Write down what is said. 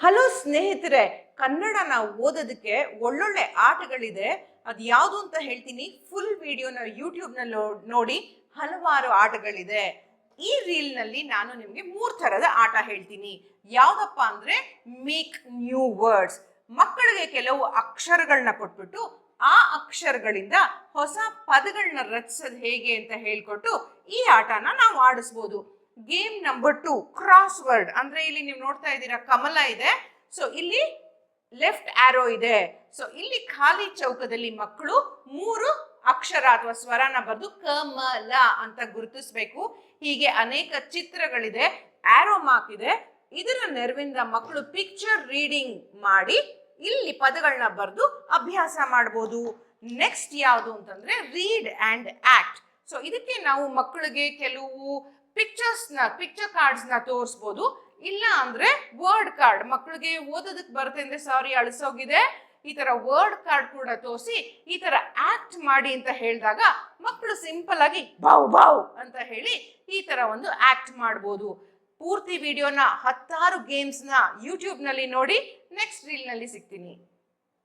Hello ಸ್ನೇಹಿತರೆ, ಕನ್ನಡನ ಓದೋದಕ್ಕೆ ಒಳ್ಳೊಳ್ಳೆ ಆಟಗಳಿದೆ. ಅದು ಯಾವುದು ಅಂತ ಹೇಳ್ತೀನಿ. ಫುಲ್ ವಿಡಿಯೋನ ಯೂಟ್ಯೂಬ್ನಲ್ಲಿ ನೋಡಿ. ಹಲವಾರು ಆಟಗಳಿದೆ. ಈ ರೀಲ್ನಲ್ಲಿ ನಾನು ನಿಮಗೆ 3 ಥರದ ಆಟ ಹೇಳ್ತೀನಿ. ಯಾವುದಪ್ಪ ಅಂದರೆ ಮೇಕ್ ನ್ಯೂ ವರ್ಡ್ಸ್. ಮಕ್ಕಳಿಗೆ ಕೆಲವು ಅಕ್ಷರಗಳನ್ನ ಕೊಟ್ಬಿಟ್ಟು ಆ ಅಕ್ಷರಗಳಿಂದ ಹೊಸ ಪದಗಳನ್ನ ರಚಿಸೋದು ಹೇಗೆ ಅಂತ ಹೇಳ್ಕೊಟ್ಟು ಈ ಆಟನ ನಾವು ಆಡಿಸ್ಬೋದು. Game number 2 crossword. ಅಂದ್ರೆ ಇಲ್ಲಿ ನೀವು ನೋಡ್ತಾ ಇದ್ದೀರಾ, ಕಮಲ ಇದೆ. ಸೊ ಇಲ್ಲಿ ಲೆಫ್ಟ್ ಆರೋ ಇದೆ. ಸೊ ಇಲ್ಲಿ ಖಾಲಿ ಚೌಕದಲ್ಲಿ ಮಕ್ಕಳು 3 ಅಕ್ಷರ ಅಥವಾ ಸ್ವರನ ಬರೆದು ಕಮಲ ಅಂತ ಗುರುತಿಸಬೇಕು. ಹೀಗೆ ಅನೇಕ ಚಿತ್ರಗಳಿದೆ, ಆರೋ ಮಾರ್ಕ್ ಇದೆ. ಇದರ ನೆರವಿಂದ ಮಕ್ಕಳು ಪಿಕ್ಚರ್ ರೀಡಿಂಗ್ ಮಾಡಿ ಇಲ್ಲಿ ಪದಗಳನ್ನ ಬರೆದು ಅಭ್ಯಾಸ ಮಾಡಬಹುದು. ನೆಕ್ಸ್ಟ್ ಯಾವುದು ಅಂತಂದ್ರೆ ರೀಡ್ ಅಂಡ್ ಆಕ್ಟ್. ಸೊ ಇದಕ್ಕೆ ನಾವು ಮಕ್ಕಳಿಗೆ ಕೆಲವು ಪಿಕ್ಚರ್ ಕಾರ್ಡ್ಸ್ನ ತೋರಿಸ್ಬೋದು. ಇಲ್ಲ ಅಂದ್ರೆ ವರ್ಡ್ ಕಾರ್ಡ್, ಮಕ್ಕಳಿಗೆ ಓದೋದಕ್ಕೆ ಬರುತ್ತೆ ಅಂದ್ರೆ ಸಾರಿ ಅಳಿಸೋಗಿದೆ, ಈ ತರ ವರ್ಡ್ ಕಾರ್ಡ್ ಕೂಡ ತೋರಿಸಿ ಈ ತರ ಆಕ್ಟ್ ಮಾಡಿ ಅಂತ ಹೇಳಿದಾಗ ಮಕ್ಕಳು ಸಿಂಪಲ್ ಆಗಿ ಬಾವ್ ಬಾವ್ ಅಂತ ಹೇಳಿ ಈ ತರ ಒಂದು ಆಕ್ಟ್ ಮಾಡ್ಬೋದು. ಪೂರ್ತಿ ವಿಡಿಯೋನ 10 ಗೇಮ್ಸ್ನ ಯೂಟ್ಯೂಬ್ನಲ್ಲಿ ನೋಡಿ. ನೆಕ್ಸ್ಟ್ ರೀಲ್ನಲ್ಲಿ ಸಿಗ್ತೀನಿ.